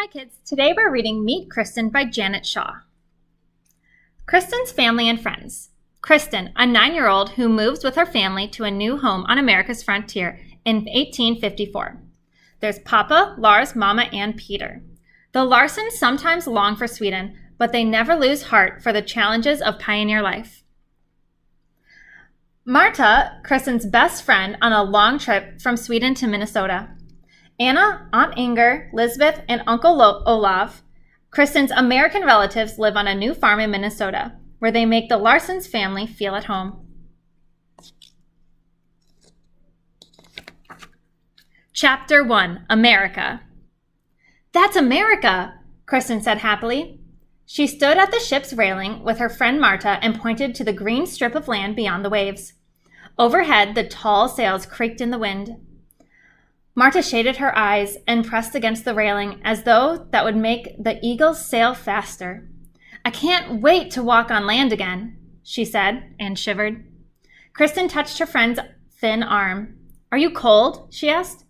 Hi kids, today we're reading Meet Kirsten by Janet Shaw. Kirsten's family and friends. Kirsten, a 9-year-old who moves with her family to a new home on America's frontier in 1854. There's Papa, Lars, Mama, and Peter. The Larsons sometimes long for Sweden, but they never lose heart for the challenges of pioneer life. Marta, Kirsten's best friend on a long trip from Sweden to Minnesota. Anna, Aunt Inger, Lisbeth, and Uncle Olaf, Kirsten's American relatives, live on a new farm in Minnesota, where they make the Larsons family feel at home. Chapter 1, America. That's America, Kirsten said happily. She stood at the ship's railing with her friend Marta and pointed to the green strip of land beyond the waves. Overhead, the tall sails creaked in the wind. Marta shaded her eyes and pressed against the railing as though that would make the eagles sail faster. I can't wait to walk on land again, she said, and shivered. Kirsten touched her friend's thin arm. Are you cold? She asked.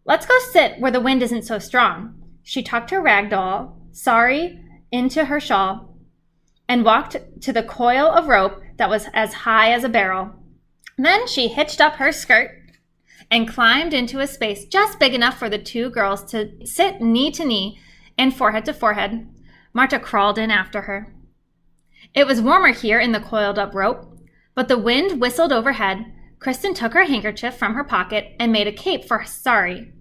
Let's go sit where the wind isn't so strong. She tucked her rag doll, sari, into her shawl and walked to the coil of rope that was as high as a barrel. Then she hitched up her skirt and climbed into a space just big enough for the two girls to sit knee to knee and forehead to forehead. Marta crawled in after her. It was warmer here in the coiled up rope, but the wind whistled overhead. Kirsten took her handkerchief from her pocket and made a cape for sari.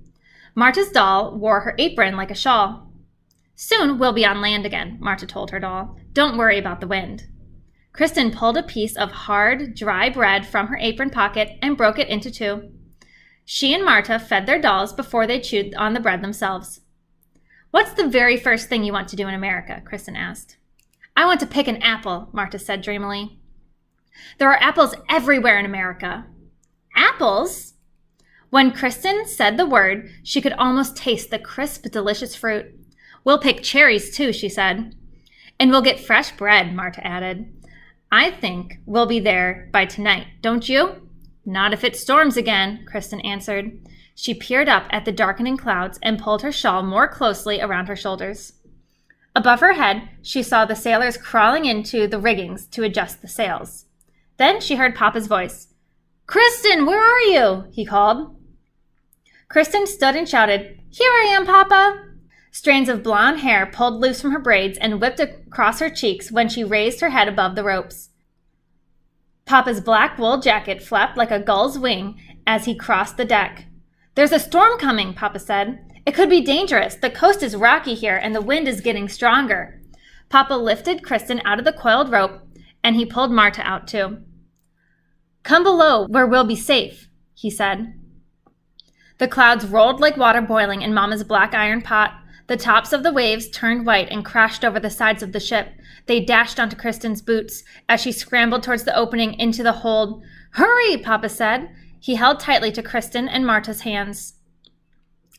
Marta's doll wore her apron like a shawl. Soon we'll be on land again, Marta told her doll. Don't worry about the wind. Kirsten pulled a piece of hard, dry bread from her apron pocket and broke it into two. She and Marta fed their dolls before they chewed on the bread themselves. What's the very first thing you want to do in America? Kirsten asked. I want to pick an apple, Marta said dreamily. There are apples everywhere in America. Apples? When Kirsten said the word, she could almost taste the crisp, delicious fruit. We'll pick cherries too, she said. And we'll get fresh bread, Marta added. I think we'll be there by tonight, don't you? Not if it storms again, Kirsten answered. She peered up at the darkening clouds and pulled her shawl more closely around her shoulders. Above her head, she saw the sailors crawling into the riggings to adjust the sails. Then she heard Papa's voice. Kirsten, where are you? He called. Kirsten stood and shouted, Here I am, Papa! Strands of blonde hair pulled loose from her braids and whipped across her cheeks when she raised her head above the ropes. Papa's black wool jacket flapped like a gull's wing as he crossed the deck. There's a storm coming, Papa said. It could be dangerous. The coast is rocky here and the wind is getting stronger. Papa lifted Kirsten out of the coiled rope and he pulled Marta out too. Come below where we'll be safe, he said. The clouds rolled like water boiling in Mama's black iron pot. The tops of the waves turned white and crashed over the sides of the ship. They dashed onto Kirsten's boots as she scrambled towards the opening into the hold. Hurry, Papa said. He held tightly to Kirsten and Marta's hands.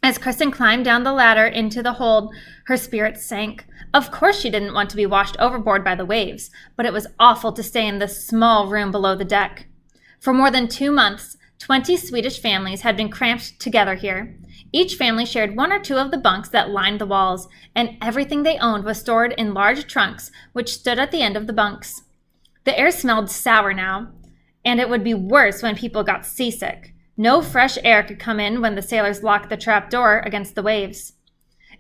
As Kirsten climbed down the ladder into the hold, her spirits sank. Of course she didn't want to be washed overboard by the waves, but it was awful to stay in this small room below the deck. For more than 2 months, 20 Swedish families had been cramped together here. Each family shared 1 or 2 of the bunks that lined the walls, and everything they owned was stored in large trunks which stood at the end of the bunks. The air smelled sour now, and it would be worse when people got seasick. No fresh air could come in when the sailors locked the trap door against the waves.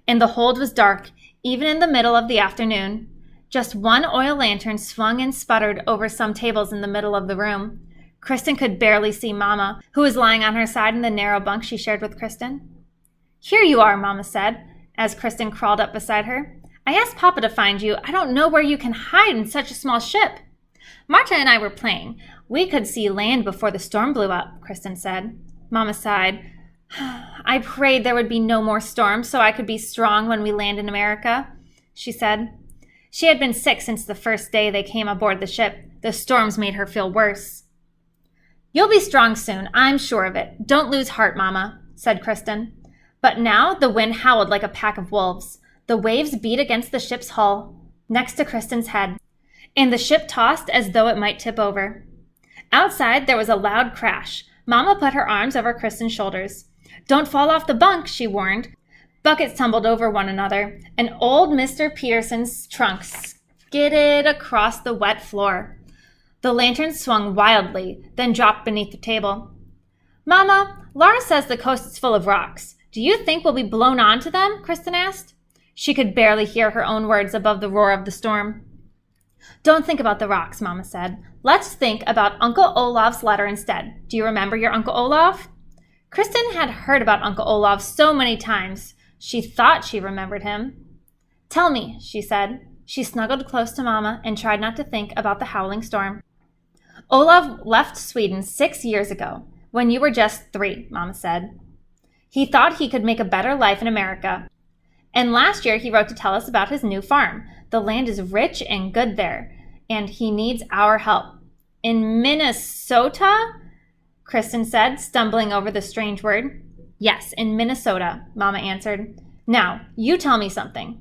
And the hold was dark, even in the middle of the afternoon. Just 1 oil lantern swung and sputtered over some tables in the middle of the room. Kirsten could barely see Mama, who was lying on her side in the narrow bunk she shared with Kirsten. Here you are, Mama said, as Kirsten crawled up beside her. I asked Papa to find you. I don't know where you can hide in such a small ship. Marta and I were playing. We could see land before the storm blew up, Kirsten said. Mama sighed. I prayed there would be no more storms so I could be strong when we land in America, she said. She had been sick since the first day they came aboard the ship. The storms made her feel worse. You'll be strong soon, I'm sure of it. Don't lose heart, Mama, said Kirsten. But now the wind howled like a pack of wolves. The waves beat against the ship's hull, next to Kirsten's head, and the ship tossed as though it might tip over. Outside, there was a loud crash. Mama put her arms over Kirsten's shoulders. Don't fall off the bunk, she warned. Buckets tumbled over one another, and old Mr. Peterson's trunk skidded across the wet floor. The lantern swung wildly, then dropped beneath the table. "Mama, Lars says the coast is full of rocks. Do you think we'll be blown onto them?" Kirsten asked. She could barely hear her own words above the roar of the storm. "Don't think about the rocks," Mama said. "Let's think about Uncle Olaf's letter instead. Do you remember your Uncle Olaf?" Kirsten had heard about Uncle Olaf so many times. She thought she remembered him. "Tell me," she said. She snuggled close to Mama and tried not to think about the howling storm. "Olaf left Sweden 6 years ago, when you were just 3, Mama said. He thought he could make a better life in America. And last year he wrote to tell us about his new farm. The land is rich and good there, and he needs our help." "In Minnesota?" Kirsten said, stumbling over the strange word. "Yes, in Minnesota," Mama answered. "Now, you tell me something."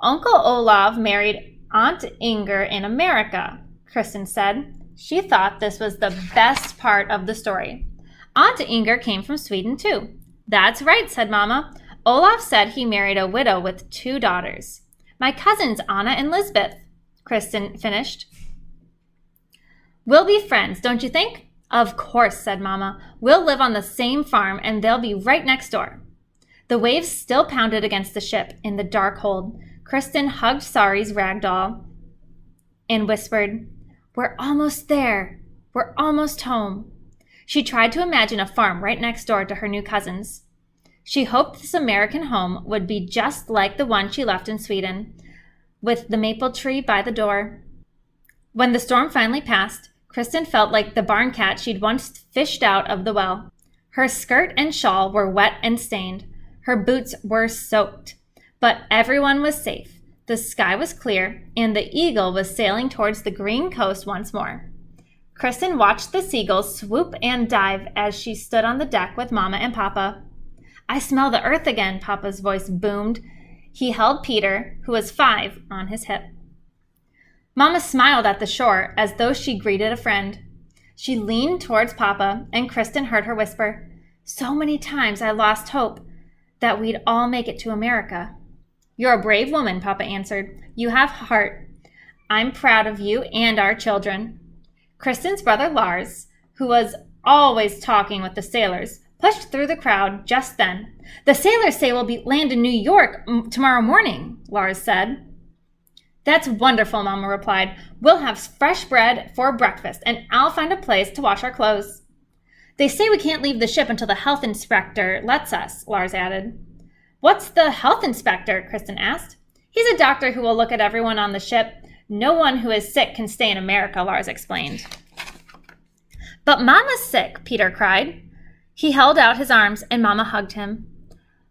"Uncle Olaf married Aunt Inger in America," Kirsten said. She thought this was the best part of the story. "Aunt Inger came from Sweden, too." "That's right," said Mama. "Olaf said he married a widow with 2 daughters. My cousins Anna and Lisbeth," Kirsten finished. "We'll be friends, don't you think?" "Of course," said Mama. "We'll live on the same farm, and they'll be right next door." The waves still pounded against the ship in the dark hold. Kirsten hugged Sari's rag doll and whispered, "We're almost there. We're almost home." She tried to imagine a farm right next door to her new cousins. She hoped this American home would be just like the one she left in Sweden, with the maple tree by the door. When the storm finally passed, Kirsten felt like the barn cat she'd once fished out of the well. Her skirt and shawl were wet and stained. Her boots were soaked. But everyone was safe. The sky was clear, and the eagle was sailing towards the green coast once more. Kirsten watched the seagulls swoop and dive as she stood on the deck with Mama and Papa. "I smell the earth again," Papa's voice boomed. He held Peter, who was 5, on his hip. Mama smiled at the shore as though she greeted a friend. She leaned towards Papa, and Kirsten heard her whisper, "So many times I lost hope that we'd all make it to America." "You're a brave woman," Papa answered. "You have heart. I'm proud of you and our children." Kirsten's brother Lars, who was always talking with the sailors, pushed through the crowd just then. "The sailors say we'll land in New York tomorrow morning," Lars said. "That's wonderful," Mama replied. "We'll have fresh bread for breakfast, and I'll find a place to wash our clothes." "They say we can't leave the ship until the health inspector lets us," Lars added. "What's the health inspector?" Kirsten asked. "He's a doctor who will look at everyone on the ship. No one who is sick can stay in America," Lars explained. "But Mama's sick," Peter cried. He held out his arms, and Mama hugged him.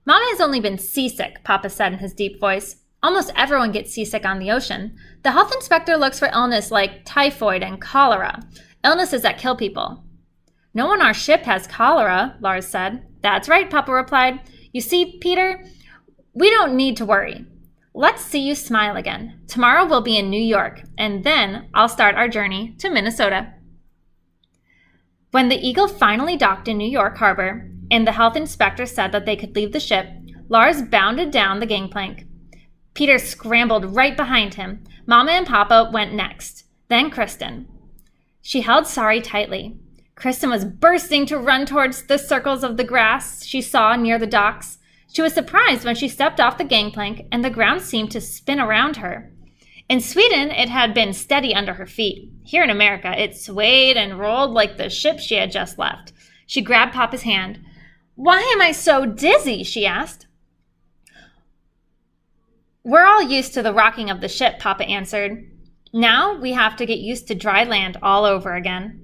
"Mama has only been seasick," Papa said in his deep voice. "Almost everyone gets seasick on the ocean. The health inspector looks for illness like typhoid and cholera, illnesses that kill people." "No one on our ship has cholera," Lars said. "That's right," Papa replied. "You see, Peter, we don't need to worry. Let's see you smile again. Tomorrow we'll be in New York, and then I'll start our journey to Minnesota." When the Eagle finally docked in New York Harbor, and the health inspector said that they could leave the ship, Lars bounded down the gangplank. Peter scrambled right behind him. Mama and Papa went next, then Kirsten. She held Sari tightly. Kirsten was bursting to run towards the circles of the grass she saw near the docks. She was surprised when she stepped off the gangplank and the ground seemed to spin around her. In Sweden, it had been steady under her feet. Here in America, it swayed and rolled like the ship she had just left. She grabbed Papa's hand. "Why am I so dizzy?" she asked. "We're all used to the rocking of the ship," Papa answered. "Now we have to get used to dry land all over again."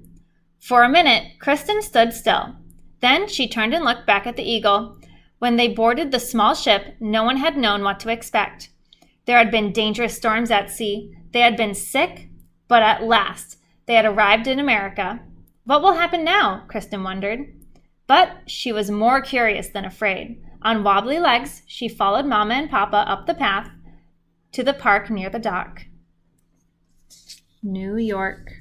For a minute, Kirsten stood still. Then she turned and looked back at the Eagle. When they boarded the small ship, no one had known what to expect. There had been dangerous storms at sea. They had been sick, but at last they had arrived in America. What will happen now? Kirsten wondered. But she was more curious than afraid. On wobbly legs, she followed Mama and Papa up the path to the park near the dock. New York.